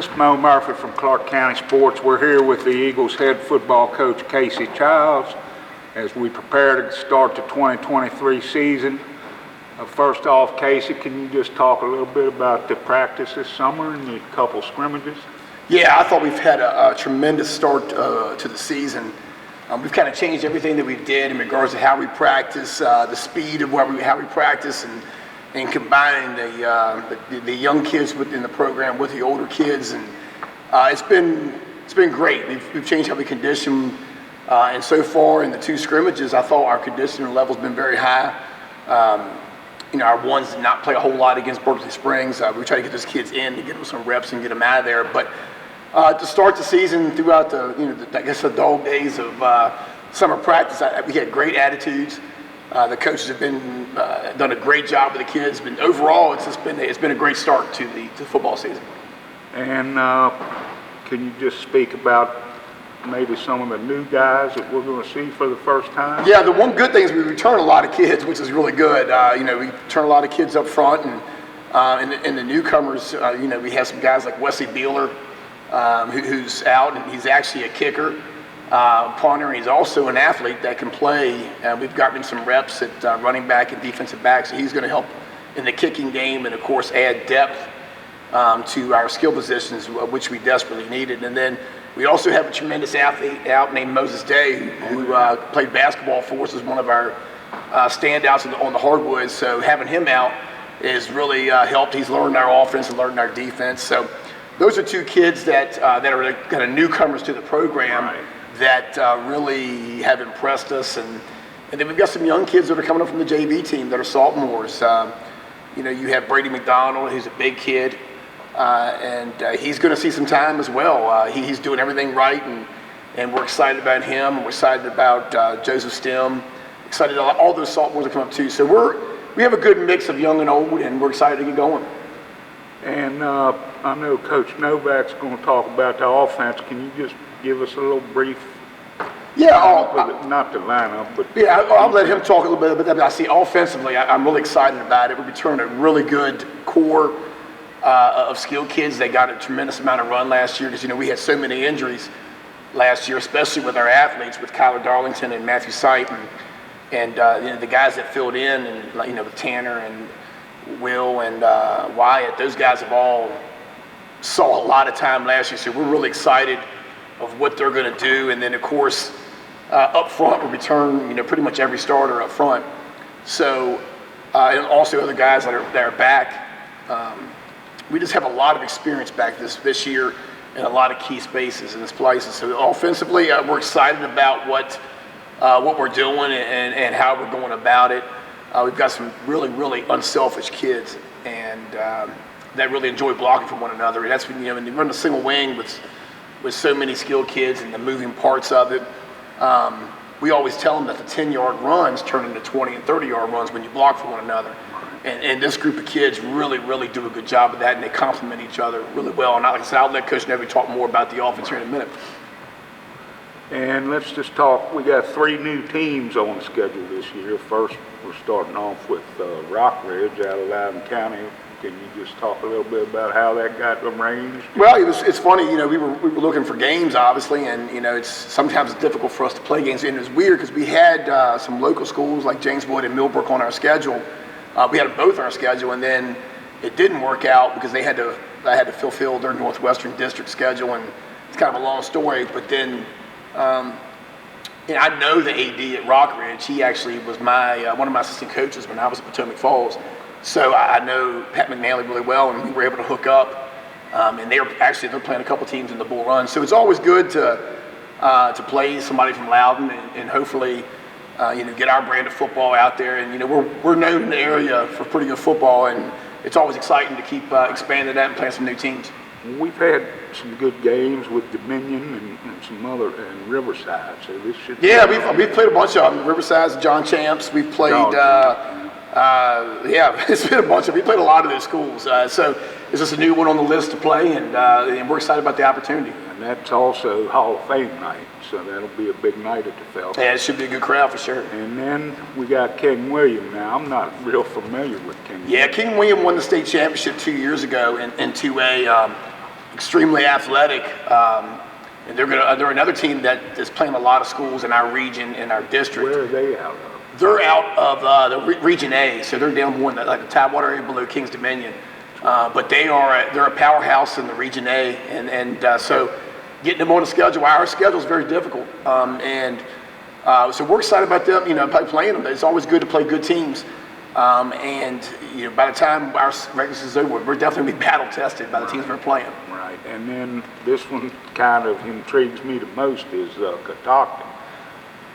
This is Moe Murphy from Clarke County Sports. We're here with the Eagles head football coach, Casey Childs, as we prepare to start the 2023 season. First off, Casey, can you just talk a little bit about the practice this summer and the couple scrimmages? Yeah, I thought we've had a tremendous start to the season. We've kind of changed everything that we did in regards to how we practice, the speed of how we practice, and combining the young kids within the program with the older kids, and it's been great. We've changed how we condition, and so far in the two scrimmages, I thought our conditioning level's been very high. Our ones did not play a whole lot against Berkeley Springs. We try to get those kids in to get them some reps and get them out of there. But to start the season throughout the dog days of summer practice, we had great attitudes. The coaches have done a great job with the kids. But overall, it's been a great start to the football season. And can you just speak about maybe some of the new guys that we're going to see for the first time? Yeah, the one good thing is we return a lot of kids, which is really good. We return a lot of kids up front, and the newcomers. We have some guys like Wesley Beeler, who's out, and he's actually a kicker, punter, and he's also an athlete that can play. We've gotten him some reps at running back and defensive back, so he's going to help in the kicking game, and of course add depth to our skill positions, which we desperately needed. And then we also have a tremendous athlete out named Moses Day, who played basketball for us as one of our standouts on the hardwoods. So having him out has really helped. He's learned our offense and learned our defense. So those are two kids that are kind of newcomers to the program, right, that really have impressed us. And then we've got some young kids that are coming up from the JV team that are sophomores. You have Brady McDonald, who's a big kid. And he's going to see some time as well. He's doing everything right, and we're excited about him. We're excited about Joseph Stem. Excited about all those sophomores that come up too. So we have a good mix of young and old, and we're excited to get going. And I know Coach Novick's going to talk about the offense. Can you just give us a little brief? Yeah, not the lineup, but yeah, I'll let him talk a little bit about that. But I see offensively, I'm really excited about it. We returned a really good core of skilled kids. They got a tremendous amount of run last year because we had so many injuries last year, especially with our athletes, with Kyler Darlington and Matthew Sipe, and the guys that filled in, and with Tanner and Will and Wyatt. Those guys have all saw a lot of time last year, so we're really excited of what they're going to do. And then of course up front we return pretty much every starter up front. So and also other guys that are back. We just have a lot of experience back this year in a lot of key spaces in this places. So offensively, we're excited about what we're doing and how we're going about it. We've got some really, really unselfish kids, and that really enjoy blocking for one another. And that's when you run the single wing with so many skilled kids and the moving parts of it. We always tell them that the 10-yard runs turn into 20 and 30-yard runs when you block for one another. And this group of kids really, really do a good job of that, and they complement each other really well. And like I said, I'll let Coach Novick talk more about the offense here in a minute. And let's just talk. We got 3 new teams on the schedule this year. First, we're starting off with Rockridge out of Loudoun County. Can you just talk a little bit about how that got arranged? Well, it's funny. We were looking for games, obviously, and it's sometimes difficult for us to play games. And it was weird because we had some local schools like James Wood and Millbrook on our schedule. We had them both on our schedule, and then it didn't work out because I had to fulfill their Northwestern District schedule, and it's kind of a long story. But then, I know the AD at Rockridge. He actually was one of my assistant coaches when I was at Potomac Falls. So I know Pat McNally really well, and we were able to hook up. And they're playing a couple teams in the Bull Run. So it's always good to play somebody from Loudoun and hopefully. Get our brand of football out there, and we're known in the area for pretty good football, and it's always exciting to keep expanding that and playing some new teams. We've had some good games with Dominion and some other, and Riverside, so this should. Yeah, we've played a bunch of them. Riverside's John Champs. We've played. It's been a bunch of. We played a lot of those schools, so it's just a new one on the list to play, and we're excited about the opportunity. And that's also Hall of Fame night, so that'll be a big night at the Phelps. Yeah, it should be a good crowd for sure. And then we got King William now. I'm not real familiar with King William. Yeah, King William won the state championship 2 years ago in 2A. extremely athletic, and they're another team that is playing a lot of schools in our region, in our district. Where are they out of? They're out of the Region A, so they're down more in like the Tidewater area below Kings Dominion. But they're a powerhouse in the Region A, and so getting them on the schedule, our schedule is very difficult, so we're excited about them, playing them. It's always good to play good teams, and by the time our regular season is over, we're definitely going to be battle tested by the teams we're playing. Right, and then this one kind of intrigues me the most is Catoctin.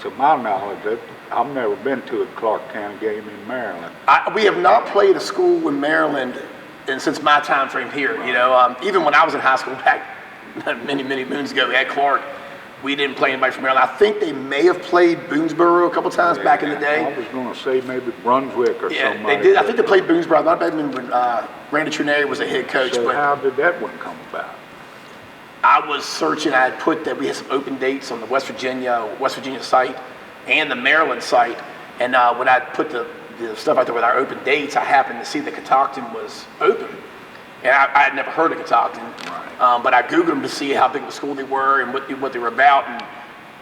To my knowledge, I've never been to a Clarke County game in Maryland. We have not played a school in Maryland since my time frame here. Even when I was in high school back many moons ago at Clarke, we didn't play anybody from Maryland. I think they may have played Boonesboro a couple times back in the day. I was going to say maybe Brunswick or somebody. They did. I think they played Boonesboro. Not bad when Randy Trineri was a head coach. So but how did that one come about? I was searching. I had put that we had some open dates on the West Virginia site and the Maryland site. And when I put the stuff out there with our open dates, I happened to see that Catoctin was open. And I had never heard of Catoctin. Right. But I Googled them to see how big of a school they were and what they were about.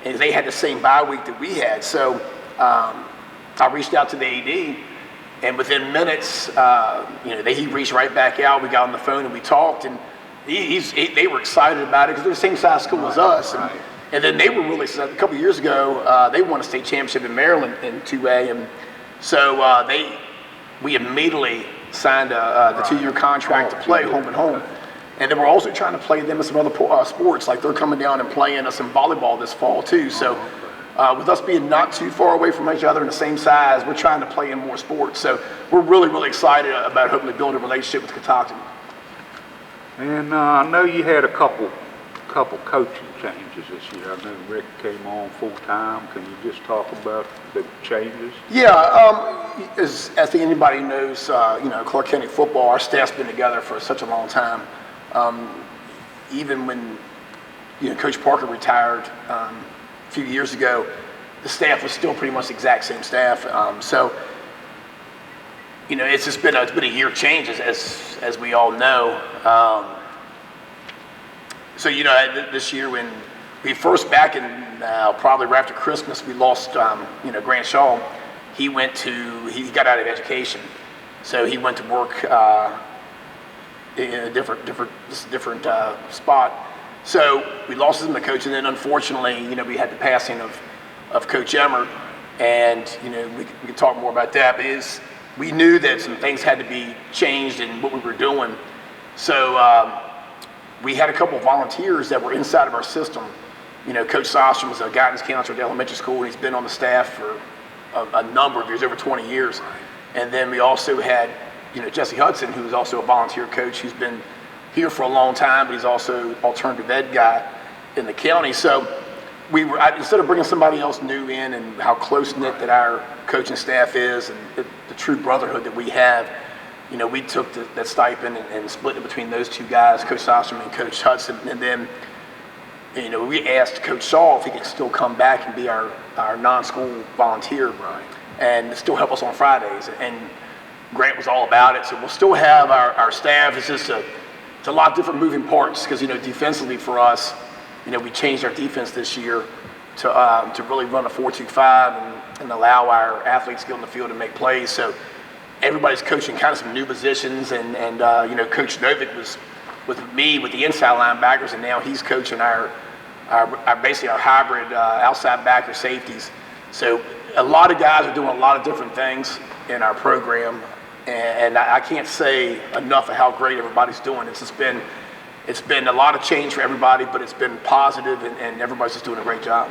And they had the same bye week that we had. So I reached out to the AD. And within minutes, he reached right back out. We got on the phone and we talked. And they were excited about it because they're the same size school as us. And then they were really excited. A couple of years ago, they won a state championship in Maryland in 2A. And so we immediately signed the 2-year contract to play home and home. And then we're also trying to play them in some other sports, like they're coming down and playing us in volleyball this fall too. So with us being not too far away from each other and the same size, we're trying to play in more sports. So we're really excited about hoping to build a relationship with Catoctin. And I know you had a couple coaching changes this year. I know Rick came on full time. Can you just talk about the changes? Yeah, as I think anybody knows, Clarke County football, our staff's been together for such a long time. Even when Coach Parker retired a few years ago, the staff was still pretty much the exact same staff. It's just been a year of change, as we all know. This year when we first back in probably right after Christmas, we lost Grant Shaw. He got out of education, so he went to work in a different spot. So we lost him to coach, and then unfortunately, we had the passing of Coach Emmart, and we can talk more about that. But we knew that some things had to be changed in what we were doing. So we had a couple of volunteers that were inside of our system. Coach Sostrom was a guidance counselor at the elementary school, and he's been on the staff for a number of years, over 20 years. And then we also had, Jesse Hudson, who is also a volunteer coach, who's been here for a long time, but he's also alternative ed guy in the county. So instead of bringing somebody else new in, and how close-knit that our coaching staff is, and the true brotherhood that we have, we took that stipend and split it between those two guys, Coach Sostrom and Coach Hudson. And then, we asked Coach Shaw if he could still come back and be our non-school volunteer, and still help us on Fridays. And Grant was all about it. So we'll still have our staff. It's just it's a lot of different moving parts because, defensively for us, we changed our defense this year to really run a 4-2-5 and allow our athletes to get on the field and make plays. So everybody's coaching kind of some new positions, and Coach Novick was with me with the inside linebackers, and now he's coaching our basically our hybrid outside backer safeties. So a lot of guys are doing a lot of different things in our program, and I can't say enough of how great everybody's doing. It's been a lot of change for everybody, but it's been positive, and everybody's just doing a great job.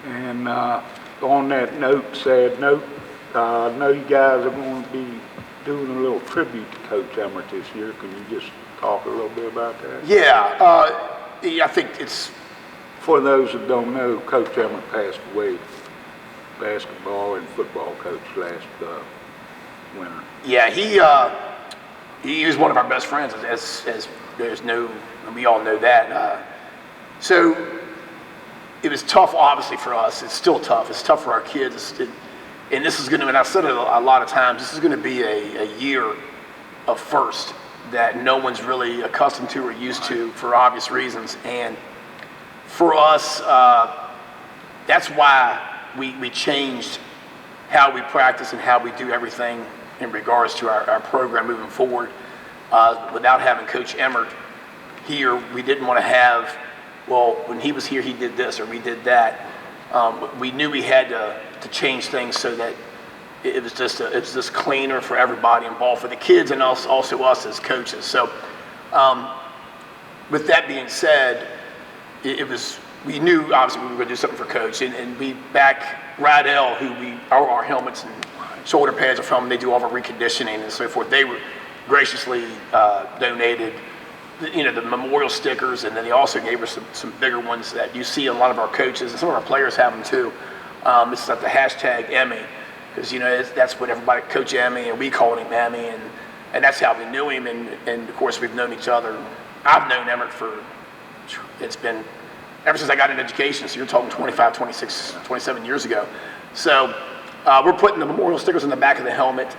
And on that sad note, I know you guys are going to be doing a little tribute to Coach Emmart this year. Can you just talk a little bit about that? Yeah, I think it's... For those that don't know, Coach Emmart passed away, basketball and football coach last winter. Yeah, he was one of our best friends, as there's no, we all know that. So it was tough, obviously, for us. It's still tough. It's tough for our kids. And this is going to, and I've said it a lot of times, this is going to be a year of first. that no one's really accustomed to or used to for obvious reasons. And for us, that's why we changed how we practice and how we do everything in regards to our program moving forward. Without having Coach Emmart here, we didn't want to have, well, when he was here, he did this or we did that. We knew we had to change things so that it was just cleaner for everybody involved, for the kids and also us as coaches. So with that being said, we knew obviously we were going to do something for Coach, and we back Rydell, who our helmets and shoulder pads are from. They do all of our reconditioning and so forth. They were graciously donated, the memorial stickers, and then they also gave us some bigger ones that you see a lot of our coaches and some of our players have them too. It's like the hashtag Emmy, because that's what everybody, Coach Emmy, and we called him Emmy, and that's how we knew him, and of course we've known each other. I've known Emmart it's been ever since I got in education, so you're talking 25, 26, 27 years ago. So we're putting the memorial stickers on the back of the helmet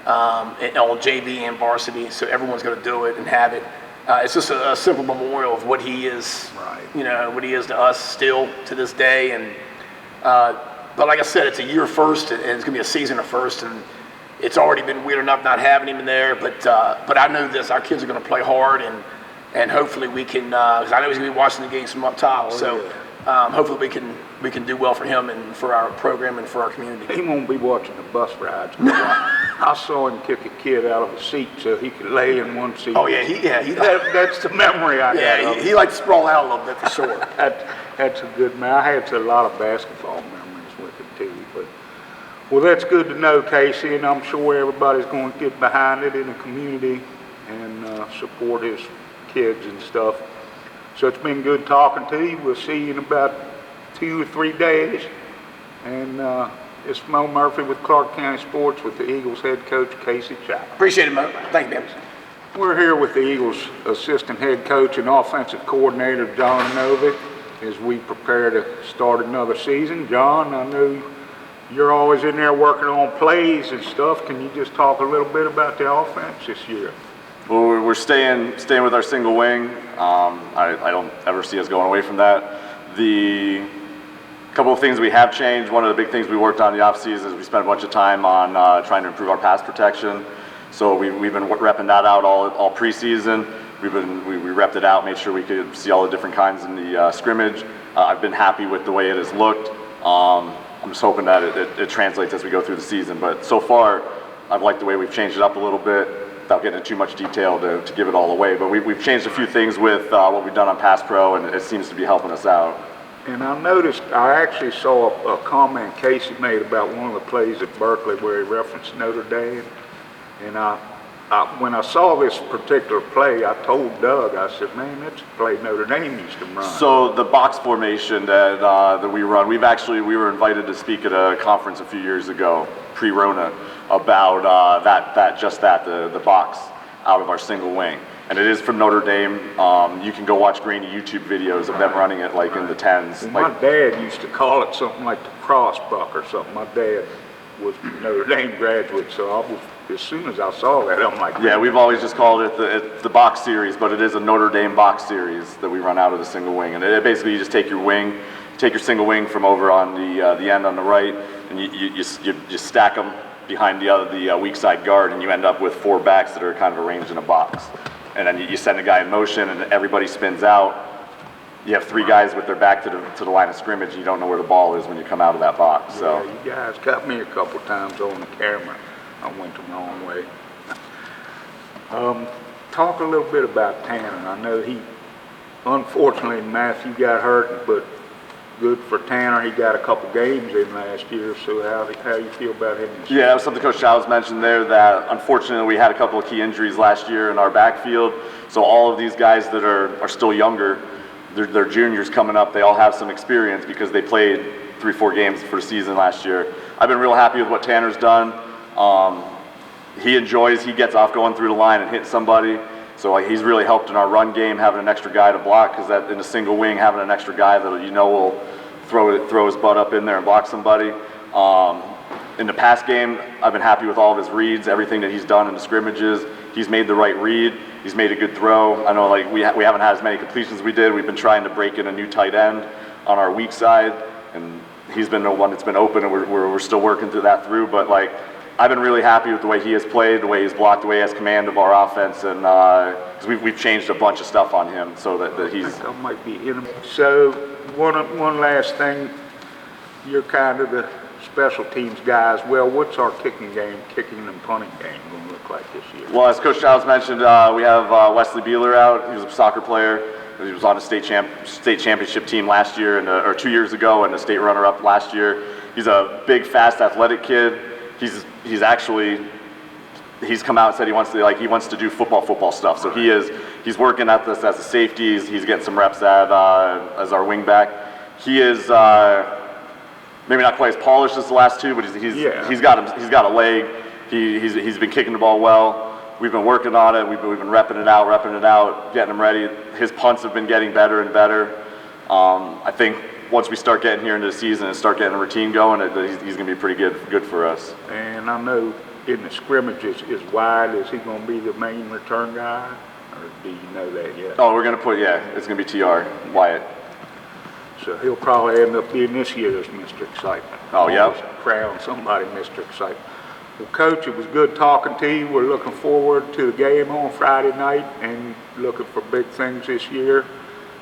on JV and varsity, so everyone's going to do it and have it. It's just a simple memorial of what he is, what he is to us still to this day. And but like I said, it's a year first, and it's going to be a season of first, and it's already been weird enough not having him in there. But I know this: our kids are going to play hard, and hopefully we can. Because I know he's going to be watching the games from up top, hopefully we can do well for him and for our program and for our community. He won't be watching the bus rides. I saw him kick a kid out of a seat so he could lay in one seat. Oh yeah, that's the memory I have. He liked to sprawl out a little bit for sure. That's a good man. I had a lot of basketball memories with him too. But well, that's good to know, Casey, and I'm sure everybody's going to get behind it in the community and support his kids and stuff. So it's been good talking to you. We'll see you in about 2 or 3 days. And it's Moe Murphy with Clarke County Sports with the Eagles head coach, Casey Childs. Appreciate it, Mo. Thank you, man. We're here with the Eagles assistant head coach and offensive coordinator, Jon Novick, as we prepare to start another season. John, I know you're always in there working on plays and stuff. Can you just talk a little bit about the offense this year? Well, we're staying with our single wing. I don't ever see us going away from that. The couple of things we have changed. One of the big things we worked on in the offseason is we spent a bunch of time on trying to improve our pass protection. So we've been repping that out all preseason. We repped it out, made sure we could see all the different kinds in the scrimmage. I've been happy with the way it has looked. I'm just hoping that it translates as we go through the season. But so far, I've liked the way we've changed it up a little bit, without getting into too much detail to give it all away. But we've changed a few things with what we've done on Pass Pro, and it seems to be helping us out. And I noticed, I actually saw a comment Casey made about one of the plays at Berkeley where he referenced Notre Dame. And when I saw this particular play, I told Doug, I said, man, that's a play Notre Dame used to run. So the box formation that we run, we were invited to speak at a conference a few years ago, pre-Rona, about the box out of our single wing. And it is from Notre Dame. You can go watch grainy YouTube videos of them running it like in the 10s. Well, my dad used to call it something like the crossbuck or something. My dad was Notre Dame graduate, so as soon as I saw that, I'm like, yeah, we've always just called it the box series, but it is a Notre Dame box series that we run out of the single wing. And it basically, you just take your single wing from over on the end on the right, and you stack them behind the weak side guard, and you end up with 4 backs that are kind of arranged in a box. And then you send a guy in motion, and everybody spins out. You have 3 guys with their back to the line of scrimmage, and you don't know where the ball is when you come out of that box. So yeah, you guys got me a couple times on the camera. I went the wrong way. Talk a little bit about Tanner. I know unfortunately, Matthew got hurt, but good for Tanner. He got a couple games in last year, so how you feel about him this year? Yeah, that was something Coach Childs mentioned there, that unfortunately we had a couple of key injuries last year in our backfield. So all of these guys that are still younger, they're juniors coming up, they all have some experience because they played 3-4 games for the season last year. I've been real happy with what Tanner's done. He gets off going through the line and hitting somebody. So he's really helped in our run game, having an extra guy to block, because that in a single wing, having an extra guy that will throw his butt up in there and block somebody. In the pass game, I've been happy with all of his reads, everything that he's done in the scrimmages. He's made the right read. He's made a good throw. I know like we haven't had as many completions as we did. We've been trying to break in a new tight end on our weak side, and he's been the one that's been open, and we're still working through that through. But like, I've been really happy with the way he has played, the way he's blocked, the way he has command of our offense, and because we've changed a bunch of stuff on him so that he's. I think I might be in. So one last thing, you're kind of the special teams guys. Well, what's our kicking and punting game going to look like this year? Well, as Coach Childs mentioned, we have Wesley Beeler out. He was a soccer player. He was on a state championship team last year, or 2 years ago, and a state runner-up last year. He's a big, fast, athletic kid. He's come out and said he wants to do football stuff. So he's working at this as a safety. He's getting some reps as our wing back. He is maybe not quite as polished as the last two, but he's got a leg. He's been kicking the ball well. We've been working on it. We've been repping it out, getting him ready. His punts have been getting better and better. I think once we start getting here into the season and start getting a routine going, he's going to be pretty good for us. And I know in the scrimmages is Wyatt, is he going to be the main return guy, or do you know that yet? Oh, we're going to it's going to be TR, Wyatt. So he'll probably end up being this year's Mr. Excitement. Oh, yeah. Crown somebody Mr. Excitement. Well, Coach, it was good talking to you. We're looking forward to the game on Friday night and looking for big things this year.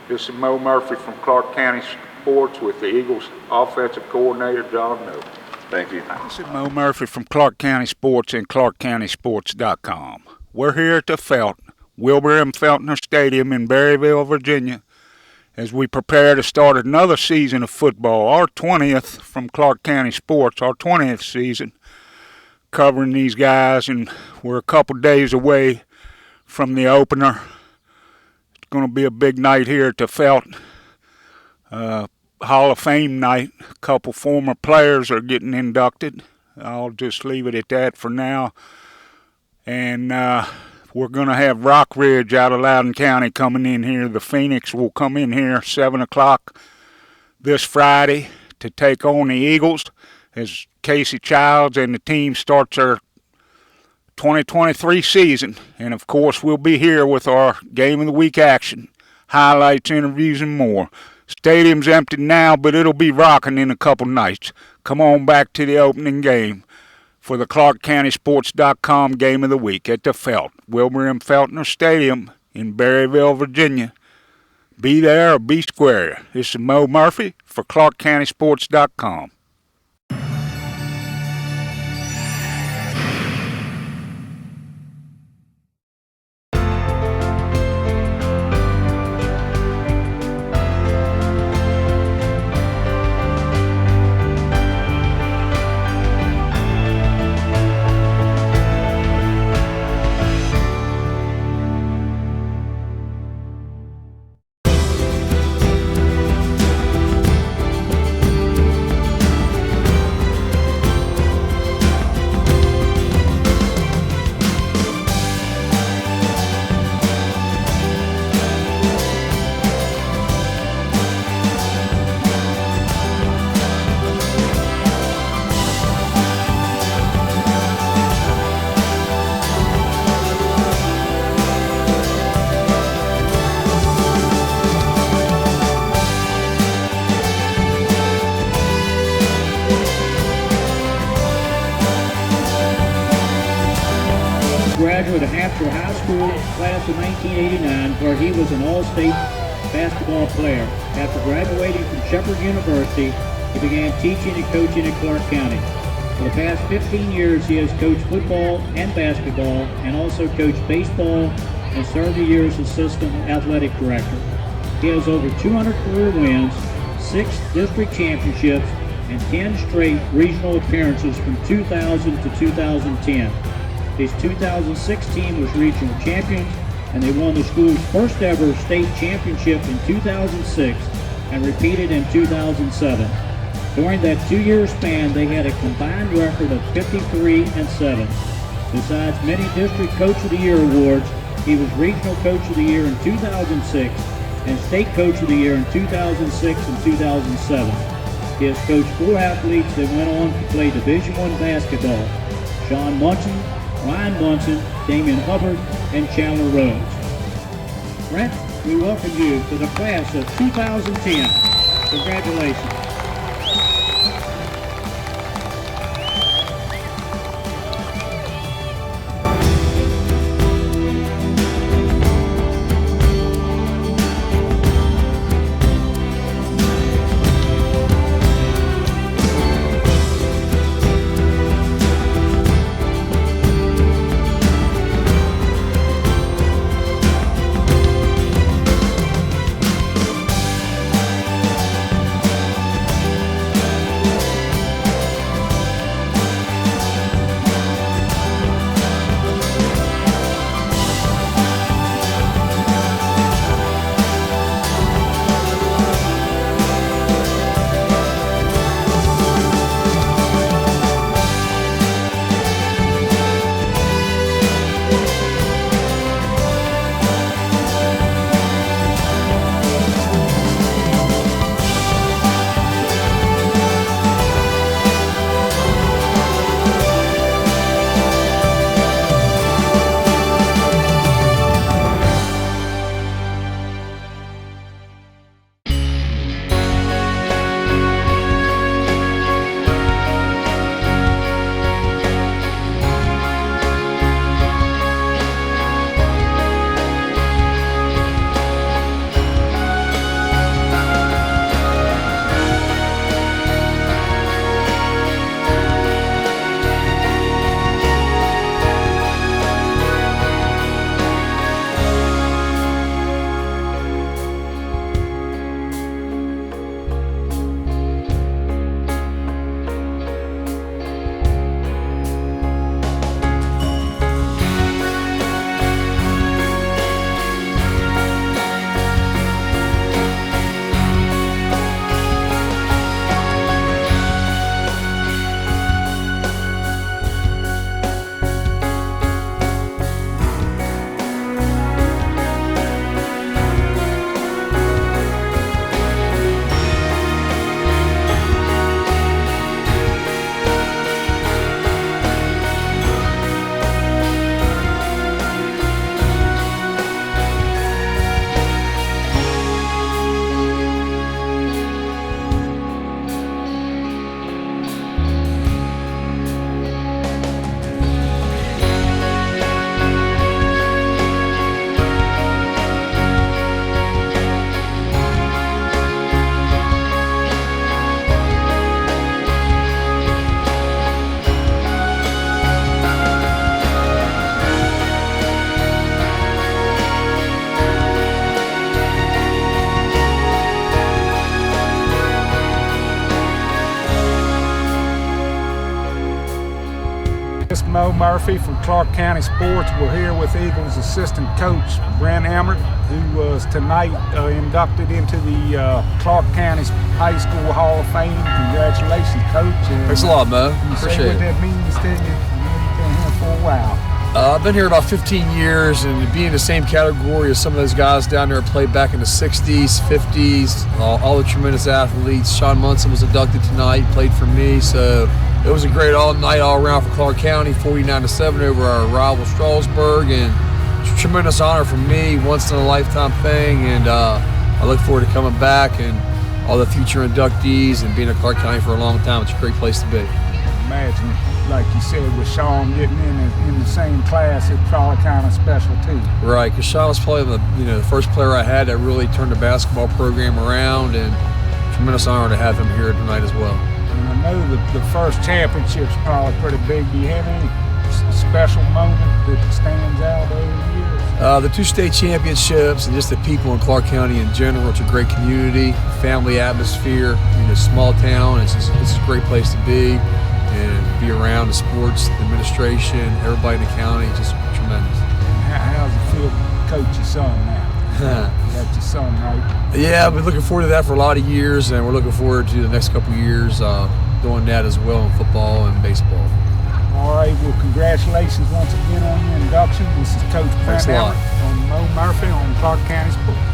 This is Moe Murphy from Clarke County Sports with the Eagles offensive coordinator, Jon Novick. Thank you. This is Moe Murphy from Clarke County Sports and ClarkeCountySports.com. We're here at the Wilbur M. Feltner Stadium in Berryville, Virginia, as we prepare to start another season of football, our 20th from Clarke County Sports, our 20th season, covering these guys, and we're a couple days away from the opener. It's going to be a big night here at the Felt. Hall of Fame night. A couple former players are getting inducted. I'll just leave it at that for now. And we're going to have Rock Ridge out of Loudoun County coming in here. The Phoenix will come in here 7 o'clock this Friday to take on the Eagles as Casey Childs and the team starts their 2023 season. And, of course, we'll be here with our Game of the Week action, highlights, interviews, and more. Stadium's empty now, but it'll be rocking in a couple nights. Come on back to the opening game for the ClarkeCountySports.com Game of the Week at the Felt, Wilbur M. Feltner Stadium in Berryville, Virginia. Be there or be square. This is Moe Murphy for ClarkeCountySports.com. Graduate of Hampshire High School, class of 1989, where he was an all-state basketball player. After graduating from Shepherd University, he began teaching and coaching in Clarke County. For the past 15 years, he has coached football and basketball, and also coached baseball, and served a year as assistant athletic director. He has over 200 career wins, 6 district championships, and 10 straight regional appearances from 2000 to 2010. His 2006 team was regional champions, and they won the school's first ever state championship in 2006 and repeated in 2007. During that 2-year span, they had a combined record of 53-7. Besides many district Coach of the Year awards, he was regional Coach of the Year in 2006 and state Coach of the Year in 2006 and 2007. He has coached 4 athletes that went on to play Division I basketball: Sean Munson, Ryan Munson, Damian Hubbard, and Chandler Rhodes. Brent, we welcome you to the class of 2010. Congratulations. This is Moe Murphy from Clarke County Sports. We're here with Eagles assistant coach Brent Emmart, who was tonight inducted into the Clarke County High School Hall of Fame. Congratulations, Coach. Thanks a lot, Mo. Can you Appreciate say what it. that means to you? You've been here for a while. I've been here about 15 years, and to be in the same category as some of those guys down there played back in the 60s, 50s, all the tremendous athletes. Sean Munson was inducted tonight, played for me, so it was a great all-night, all-around for Clarke County, 49-7 over our rival Strasburg, and it's a tremendous honor for me, once-in-a-lifetime thing, and I look forward to coming back and all the future inductees and being at Clarke County for a long time. It's a great place to be. Imagine, like you said, with Sean getting in the same class, it's probably kind of special too. Right, because Sean was probably the first player I had that really turned the basketball program around, and tremendous honor to have him here tonight as well. And I know that the first championship's probably pretty big. Do you have any special moment that stands out over the years? The two state championships and just the people in Clarke County in general. It's a great community, family atmosphere, small town. It's a great place to be and be around the sports, the administration, everybody in the county. Just tremendous. How's it feel to coach your son now? You got your son, right? Yeah, I've been looking forward to that for a lot of years, and we're looking forward to the next couple of years doing that as well in football and baseball. All right, well, congratulations once again on your induction. This is Coach Brent Thanks a lot. Emmart on Moe Murphy on Clarke County Sports.